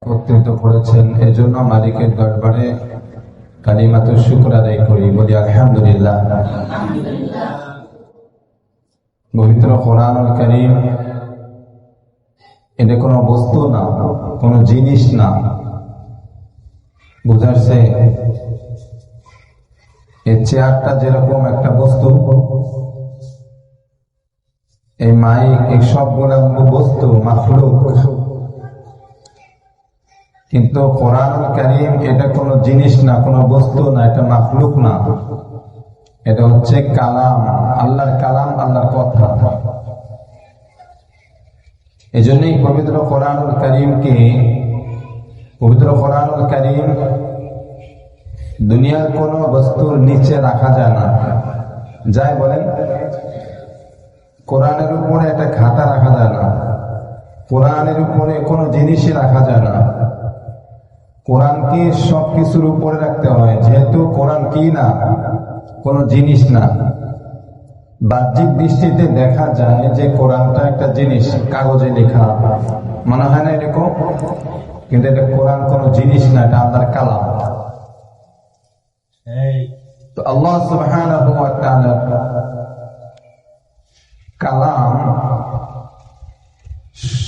একত্রিত করেছেন, এজন্য মালিকের দরবারে কালিমাতুশ শুকর আদায় করি, বলি আলহামদুলিল্লাহ। পবিত্র কোরআনুল কারীম এটা কোনো বস্তু না, কোনো জিনিস না, বুঝাচ্ছে এই চেয়ারটা যেরকম একটা বস্তু, এই মাইক, এই সবগুলা বস্তু মাখলুক। কিন্তু কোরআনুল কারীম এটা কোনো জিনিস না, কোনো বস্তু না, এটা মাখলুক না, এটা হচ্ছে কালাম, আল্লাহর কালাম, আল্লাহর কথা। এই জন্যই পবিত্র কোরআনুল কারীম দুনিয়ার কোন বস্তুর নিচে রাখা যায় না। যাই বলেন, কোরআনের উপরে একটা খাতা রাখা যায় না, কোরআনের উপরে কোনো জিনিসই রাখা যায় না। কোরআনকে সবকিছুর উপরে রাখতে হয়, যেহেতু কোরআন কি না, কোনো জিনিস না। বাহ্যিক দৃষ্টিতে দেখা যায় যে কোরআনটা একটা জিনিস, কাগজে লেখা, মনে হয় না এরকম? কিন্তু এটা কোরআন কোনো জিনিস না, এটা আল্লাহর কালাম। তো আল্লাহ সুবহানাহু ওয়া তাআলা কালাম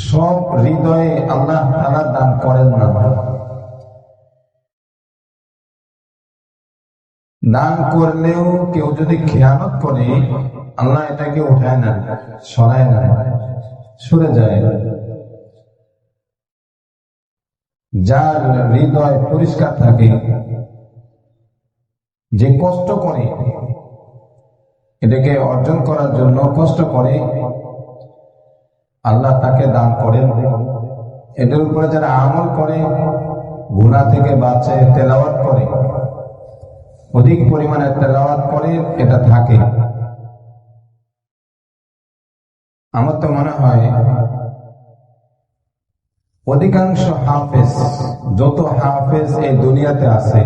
সব হৃদয়ে আল্লাহ তাআলা দান করেন না। দান করলেও কেউ যদি খেয়ানত করে, আল্লাহ এটাকে উঠায় না, সরায় না, সরে যায়। যার হৃদয় পরিষ্কার থাকে, যে কষ্ট করে এটাকে অর্জন করার জন্য কষ্ট করে, আল্লাহ তাকে দান করেন। এটার উপরে যারা আমল করে, গুনাহ থেকে বাঁচে, তেলাওয়াত করে, অধিক পরিমাণে তেলাওয়াত করে, এটা থাকে। আমার তো মনে হয় অধিকাংশ হাফেজ, যত হাফেজ এই দুনিয়াতে আছে,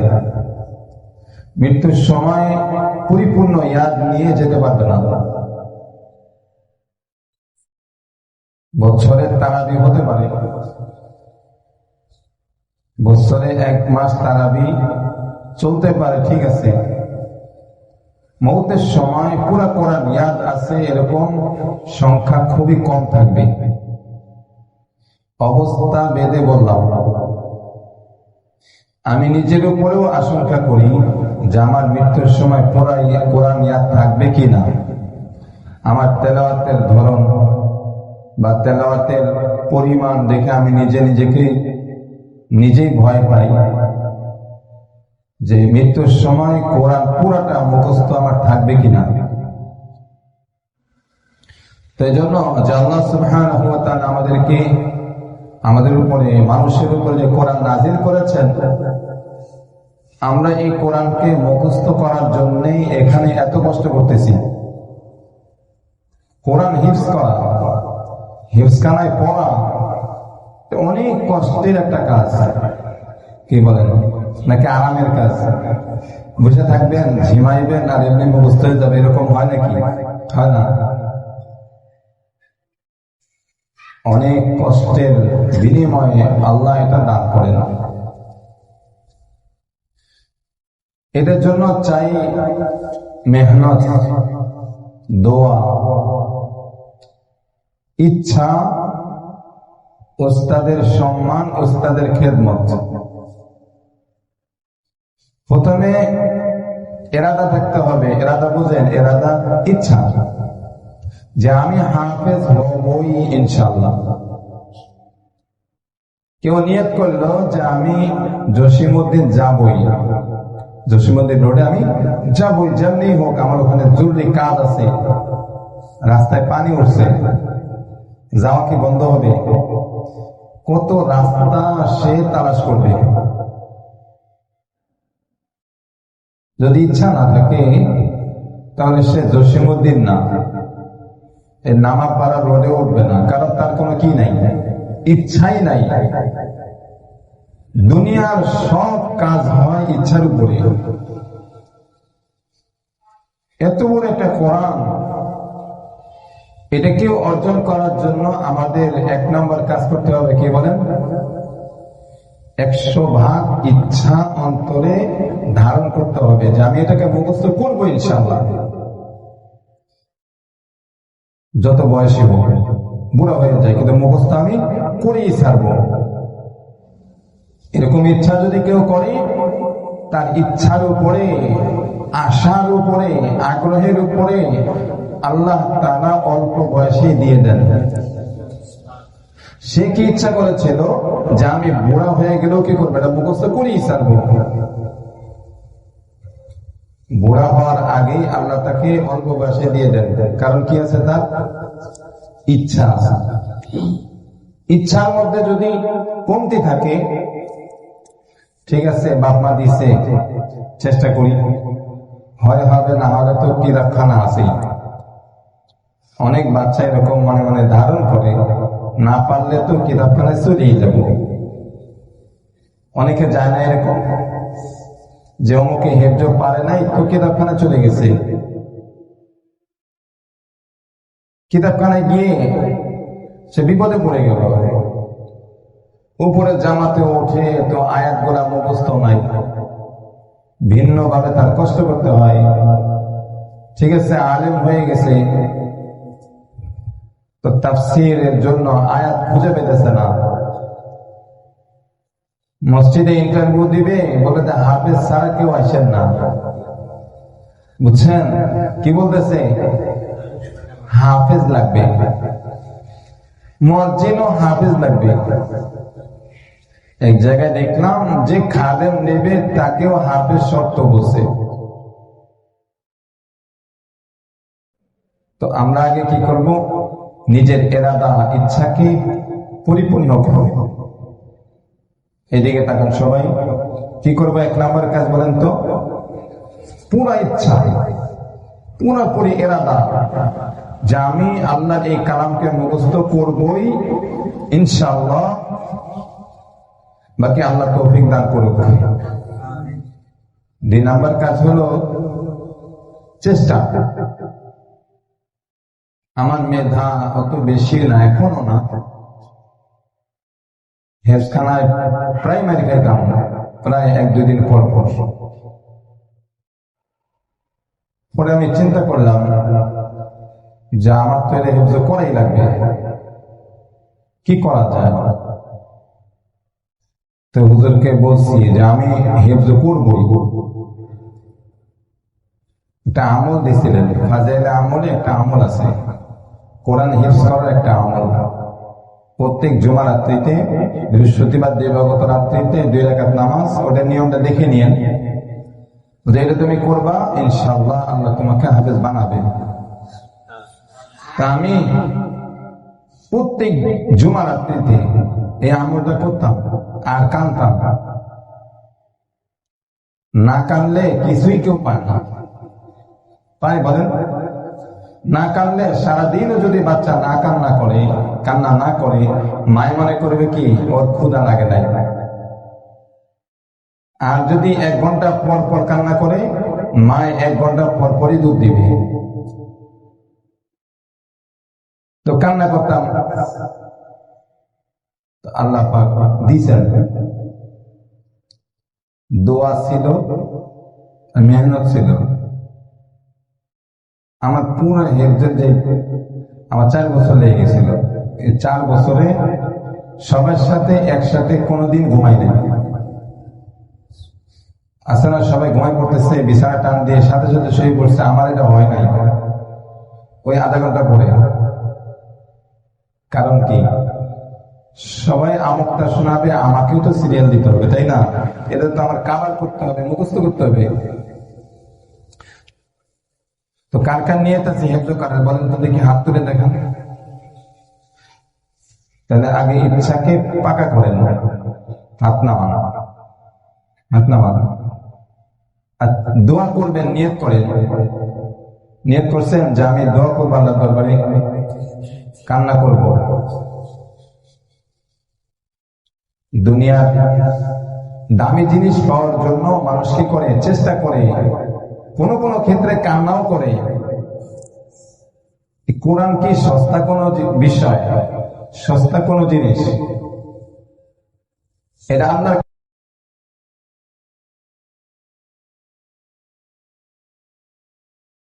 মৃত্যুর সময় পরিপূর্ণ ইয়াদ নিয়ে যেতে পারবে না। বছরের তারাবি হতে পারে, বছরে 1 মাস তারাবি চলতে পারে, ঠিক আছে। মৌতের সময় পুরা কোরআন ইয়াদ আছে এরকম সংখ্যা খুবই কম থাকবে। অবস্থা বেঁধে বললাম, আমি নিজের উপরেও আশঙ্কা করি যে আমার মৃত্যুর সময় পুরা কোরআন ইয়াদ থাকবে কিনা। আমার তেলাওয়াতের ধরন বা তেলাওয়াতের পরিমাণ দেখে আমি নিজেই ভয় পাই যে মৃত্যুর সময় কোরআন পুরাটা মুখস্থ আমার থাকবে কিনা। তো এই জন্য আল্লাহ সুবহানাহু ওয়া তাআলা আমাদের উপরে, মানুষের উপরে যে কোরআন নাজিল করেছেন, আমরা এই কোরআনকে মুখস্থ করার জন্যই এখানে এত কষ্ট করতেছি। কোরআন হিফজ করা, হিফজখানায় পড়া অনেক কষ্টের একটা কাজ। কি বলেন, নাকি আরামের কাজ? বসে থাকবেন, ঝিমাইবেন, আর এমনি মুখস্থ হয়ে যাবে, এরকম হয় নাকি? হয় না। অনেক কষ্টের বিনিময়ে আল্লাহ এটা দান করেন। এটার জন্য চাই মেহনত, দোয়া, ইচ্ছা, ওস্তাদের সম্মান, ওস্তাদের খেদমত। প্রথমে এরাদা থাকতে হবে। এরাদা বুঝেন? এরাদা ইচ্ছা, যে আমি হাফেজ হবই ইনশাআল্লাহ। কেউ নিয়ত করলো যে আমি জসিমউদ্দিন যাবই, জসিমউদ্দিন রোডে আমি যাবই, যেমনি হোক, আমার ওখানে জরুরি কাজ আছে, রাস্তায় পানি উঠছে, যাওয়া কি বন্ধ হবে? কত রাস্তা সে তালাশ করবে। যদি ইচ্ছা না থাকে তাহলে সে জসিমউদ্দিন না, এই নামাপাড়া রোডে উঠবে না, কারণ তার কোনো কি নাই, ইচ্ছাই নাই। দুনিয়ার সব কাজ হয় ইচ্ছার উপরে। এত বড় একটা কোরআন, এটাকেও অর্জন করার জন্য আমাদের 1 নম্বর কাজ করতে হবে। কি বলেন? 100 ভাগ ইচ্ছা অন্তরে ধারণ করতে হবে যে আমি এটাকে মুখস্থ করবো ইনশাআল্লাহ। যত বয়সী হোক, বুড়া হয়ে যায়, কিন্তু মুখস্থ আমি করেই ছাড়বো। এরকম ইচ্ছা যদি কেউ করে, তার ইচ্ছার উপরে, আশার উপরে, আগ্রহের উপরে আল্লাহ তাআলা অল্প বয়সে দিয়ে দেন। সে কি ইচ্ছা করেছিল যে আমি বুড়া হয়ে গেলেও কি করবো, এটা মুখস্থ করেই ছাড়বো। বুড়া হওয়ার আগেই আল্লাহ তাকে অল্প বয়সে দিয়ে দেন। কারণ কি আছে, তার ইচ্ছা আছে। ইচ্ছার মধ্যে যদি কমতি থাকে, ঠিক আছে বাপ মা দিছে, চেষ্টা করি, হয় হবে, না হলে তো কিতাবখানা আছেই। অনেক বাচ্চা এরকম মনে মনে ধারণ করে, না পারলে তো কিতাবখানায় চলেই যাব। অনেকে যায় না এরকম যে অমুকে হেফজ পারে নাই তো কিতাবখানা চলে গেছে, কিতাবখানায় গিয়ে সে বিপদে পড়ে গেল। উপরে জামাতে ওঠে তো আয়াতগুলা মুখস্থ নাই, ভিন্ন ভাবে তার কষ্ট করতে হয়। ঠিক আছে, আলেম হয়ে গেছে তো তাফসীরের জন্য আয়াত খুঁজে পেতেছে না। মসজিদে ইন্টারভিউ দিবে, বলে যে হাফেজ ছাড়া কেউ আসেন না। বুঝছেন কি বলতেছে? হাফেজ লাগবে, মুয়াজ্জিনও হাফেজ লাগবে। এক জায়গায় দেখলাম যে খাদেম নেবে তাকেও হাফেজ শর্ত বলছে। তো আমরা আগে কি করব? নিজের এরাদা, ইচ্ছাকে পরিপূর্ণ করব। এদিকে তাকান সবাই, কি করবো? 1 নম্বর কাজ বলেন তো, পুরা ইচ্ছা, পুরোপুরি এরাদা যে আমি আল্লাহর এই কালামকে মুখস্থ করবই ইনশাআল্লাহ, বাকি আল্লাহ তৌফিক দান করুক। 2 নম্বর কাজ হলো চেষ্টা। আমার মেধা অত বেশি না, এখনো না। হেফজখানায় প্রাইমারি খাইতাম প্রায় 1-2 দিন পর পর। পরে আমি চিন্তা করলাম যে আমার তো এটা হেফজ করাই লাগবে, কি করা যায়? তো হুজুরকে বলছি যে আমি হেফজ করবই। একটা আমল দিয়েছিলেন, ফাজাইলে আমলে একটা আমল আছে, কোরআন হিফজ করার একটা আমল। প্রত্যেক জুমা রাত্রিতে, বৃহস্পতিবার দিবাগত রাত্রিতে 2 রাকাত নামাজ, ওটার নিয়মটা দেখে নিয়েন। যেটা তুমি করবা ইনশাআল্লাহ আল্লাহ তোমাকে হাফেজ বানাবে। তা আমি প্রত্যেক জুমা রাত্রিতে এই আমলটা করতাম আর কানতাম। না কানলে কিছুই কেউ পায় না, পায় বলেন? না কানলে সারাদিনও যদি বাচ্চা কান্না না করে, মায় মনে করবে কি ওর ক্ষুধা লাগে নাই। আর যদি 1 ঘন্টা পর পর কান্না করে, মায় 1 ঘন্টা পর পরই দুধ দিবে। তো কান্না করতাম, আল্লাহ পাক দিয়েছেন। দোয়া ছিল, মেহনত ছিল। আমার পুরো হেফজের যে আমার 4 বছর লেগে গেছিল, এই 4 বছরে সবার সাথে একসাথে কোনোদিন ঘুমাই নাই। আসলে সবাই ঘুমাই পড়তেছে, বিছানা টান দিয়ে সাথে সাথে শুয়ে পড়ছে, আমার এটা হয় নাই। ওই আধা ঘন্টা পরে। কারণ কি? সবাই আমকটা শোনাবে, আমাকেও তো সিরিয়াল দিতে হবে, তাই না? এটা তো আমার কাভার করতে হবে, মুখস্থ করতে হবে। তো কার কার নিয়ত আছে হেফজ করার, বলেন তো দেখি, হাত তুলে দেখান। তাহলে আগে ইচ্ছাকে পাকা করেন, হাত নামান, হাত নামান। আর দোয়া করবেন, নিয়ত করেন। নিয়ত করছেন যে আমি দোয়া করবো আল্লাহ দরবারে, কান্না করব। দুনিয়ার দামি জিনিস পাওয়ার জন্য মানুষ কি করে? চেষ্টা করে, কোন কোন ক্ষেত্রে কান্নাও করে। কোরআন কি সস্তা কোন বিষয়? সস্তা কোন জিনিস? এটা আল্লাহ